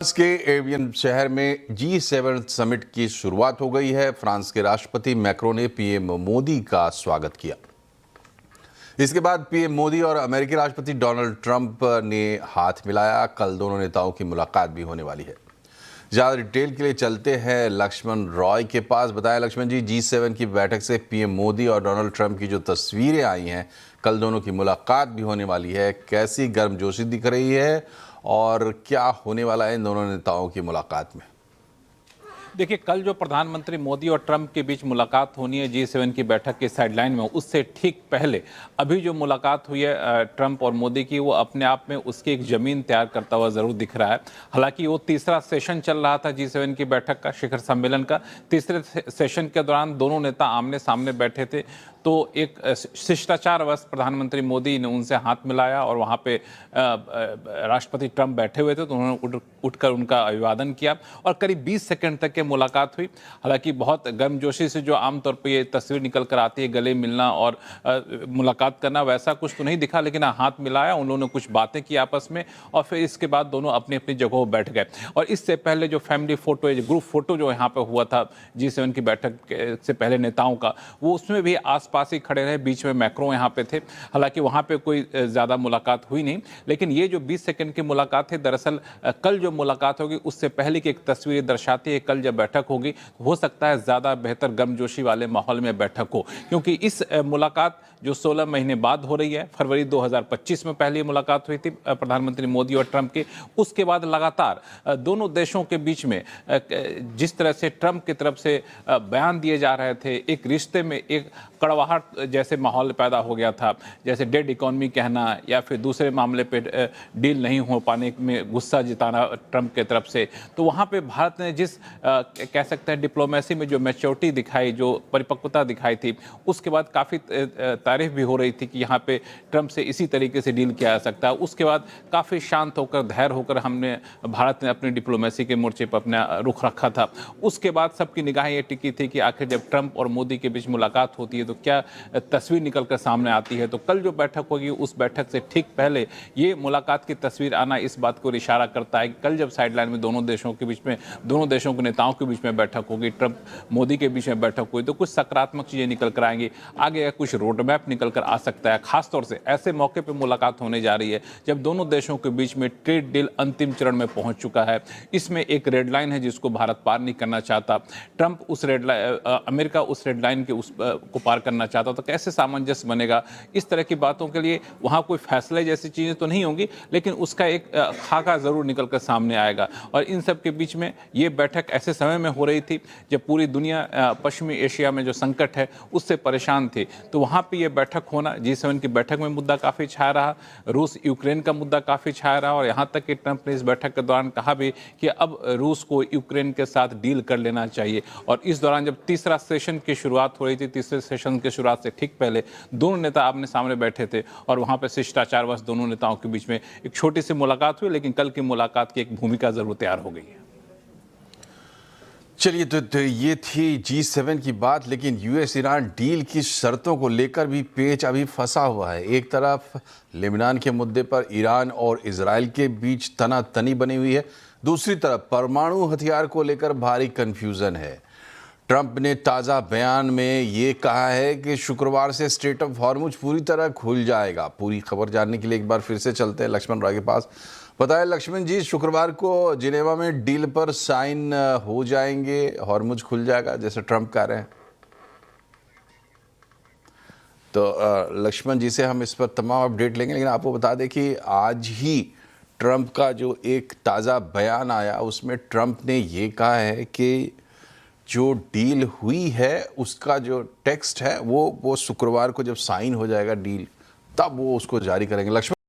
France के avian शहर में G7 समिट की शुरुआत हो गई है। फ्रांस के राष्ट्रपति मैक्रों ने पीएम मोदी का स्वागत किया। इसके बाद पीएम मोदी और अमेरिकी राष्ट्रपति डोनाल्ड ट्रंप ने हाथ मिलाया। कल दोनों नेताओं की मुलाकात भी होने वाली है। ज्यादा डिटेल के लिए चलते हैं लक्ष्मण रॉय के पास। बताएं लक्ष्मण जी, G7 की बैठक से पीएम मोदी और डोनाल्ड ट्रंप की जो तस्वीरें आई हैं, कल दोनों की मुलाकात भी होने वाली है, कैसी गर्मजोशी दिख रही है और क्या होने वाला है इन दोनों नेताओं की मुलाकात में? देखिए, कल जो प्रधानमंत्री मोदी और ट्रंप के बीच मुलाकात होनी है G7 की बैठक के साइडलाइन में, उससे ठीक पहले अभी जो मुलाकात हुई है ट्रंप और मोदी की, वो अपने आप में उसकी एक जमीन तैयार करता हुआ जरूर दिख रहा है। हालांकि वो तीसरा सेशन चल रहा था G7 की बैठक का, शिखर सम्मेलन का। तीसरे सेशन के दौरान दोनों नेता आमने सामने बैठे थे, तो एक शिष्टाचारवश प्रधानमंत्री मोदी ने उनसे हाथ मिलाया और वहाँ पे राष्ट्रपति ट्रंप बैठे हुए थे, तो उन्होंने उठकर उनका अभिवादन किया और करीब 20 सेकंड तक के मुलाकात हुई। हालांकि बहुत गर्मजोशी से जो आमतौर पे ये तस्वीर निकल कर आती है, गले मिलना और मुलाकात करना, वैसा कुछ तो नहीं दिखा, लेकिन हाथ मिलाया, उन्होंने कुछ बातें की आपस में और फिर इसके बाद दोनों अपनी अपनी जगहों पर बैठ गए। और इससे पहले जो फैमिली फोटो, ग्रुप फोटो जो यहाँ पे हुआ था G7 की बैठक से पहले नेताओं का, वो उसमें भी आसपास ही खड़े रहे। बीच में मैक्रों यहाँ पे थे। हालांकि वहाँ पे कोई ज़्यादा मुलाकात हुई नहीं, लेकिन ये जो 20 सेकंड की मुलाकात है, दरअसल कल जो मुलाकात होगी उससे पहले की एक तस्वीर दर्शाती है। कल जब बैठक होगी, हो सकता है ज़्यादा बेहतर गर्मजोशी वाले माहौल में बैठक हो, क्योंकि इस मुलाकात जो 16 महीने बाद हो रही है, फरवरी 2025 में पहली मुलाकात हुई थी प्रधानमंत्री मोदी और ट्रंप की। उसके बाद लगातार दोनों देशों के बीच में जिस तरह से ट्रंप की तरफ से बयान दिए जा रहे थे, एक रिश्ते में एक कड़वाहट जैसे माहौल पैदा हो गया था, जैसे डेड इकोनॉमी कहना या फिर दूसरे मामले पे डील नहीं हो पाने में गुस्सा जताना ट्रंप के तरफ से। तो वहाँ पे भारत ने जिस कह सकते हैं डिप्लोमेसी में जो मैच्योरिटी दिखाई, जो परिपक्वता दिखाई थी, उसके बाद काफ़ी तारीफ भी हो रही थी कि यहाँ पे ट्रंप से इसी तरीके से डील किया जा सकता है। उसके बाद काफ़ी शांत होकर, धैर्य होकर भारत ने अपनी डिप्लोमेसी के मोर्चे पर अपना रुख रखा था। उसके बाद सबकी निगाहें ये टिकी थी कि आखिर जब ट्रंप और मोदी के बीच मुलाकात होती है तो क्या तस्वीर निकल कर सामने आती है। तो कल जो बैठक होगी, उस बैठक से ठीक पहले ये मुलाकात की तस्वीर आना इस बात को इशारा करता है कि कल जब साइडलाइन में दोनों देशों के बीच में, दोनों देशों के नेताओं के बीच में बैठक होगी, ट्रंप मोदी के बीच में बैठक हुई, तो कुछ सकारात्मक चीज़ें निकल कर आएंगी। आगे कुछ रोड मैप निकल कर आ सकता है। खासतौर से ऐसे मौके पर मुलाकात होने जा रही है जब दोनों देशों के बीच में ट्रेड डील अंतिम चरण में पहुंच चुका है। इसमें एक रेड लाइन है जिसको भारत पार नहीं करना चाहता। ट्रंप उस रेड लाइन, अमेरिका उस रेड लाइन के को पार करना चाहता, तो कैसे सामंजस्य बनेगा। इस तरह की बातों के लिए वहाँ कोई फैसले जैसी चीज़ें तो नहीं होंगी, लेकिन उसका एक खाका ज़रूर निकल कर सामने आएगा। और इन सब के बीच में ये बैठक ऐसे समय में हो रही थी जब पूरी दुनिया पश्चिमी एशिया में जो संकट है उससे परेशान थी। तो वहाँ पर यह बैठक होना, G7 की बैठक में मुद्दा काफ़ी छाया रहा, रूस यूक्रेन का मुद्दा काफ़ी छाया रहा। और यहाँ तक कि ट्रंप ने इस बैठक के दौरान कहा भी कि अब रूस को यूक्रेन के साथ डील कर लेना चाहिए। और इस दौरान जब तीसरा सेशन की शुरुआत हो रही थी, तीसरे सेशन की शुरुआत से ठीक पहले दोनों नेता आमने सामने बैठे थे और वहां पे शिष्टाचारवश दोनों नेताओं के बीच में एक छोटी सी मुलाकात हुई, लेकिन कल की मुलाकात की एक भूमिका जरूर तैयार हो गई है। चलिए, तो ये थी G7 की बात, लेकिन यूएस ईरान डील की शर्तों को लेकर भी पेच अभी फंसा हुआ है। एक तरफ लेबनान के मुद्दे पर ईरान और इजराइल के बीच तनातनी बनी हुई है, दूसरी तरफ परमाणु हथियार को लेकर भारी कंफ्यूजन है। ट्रंप ने ताज़ा बयान में ये कहा है कि शुक्रवार से स्ट्रेट ऑफ हॉर्मुज पूरी तरह खुल जाएगा। पूरी खबर जानने के लिए एक बार फिर से चलते हैं लक्ष्मण राय के पास। बताएं लक्ष्मण जी, शुक्रवार को जिनेवा में डील पर साइन हो जाएंगे, हॉर्मुज खुल जाएगा जैसे ट्रंप कह रहे हैं। तो लक्ष्मण जी से हम इस पर तमाम अपडेट लेंगे, लेकिन आपको बता दें कि आज ही ट्रंप का जो एक ताज़ा बयान आया, उसमें ट्रंप ने ये कहा है कि जो डील हुई है उसका जो टेक्स्ट है वो शुक्रवार को जब साइन हो जाएगा डील, तब वो उसको जारी करेंगे। लक्ष्मण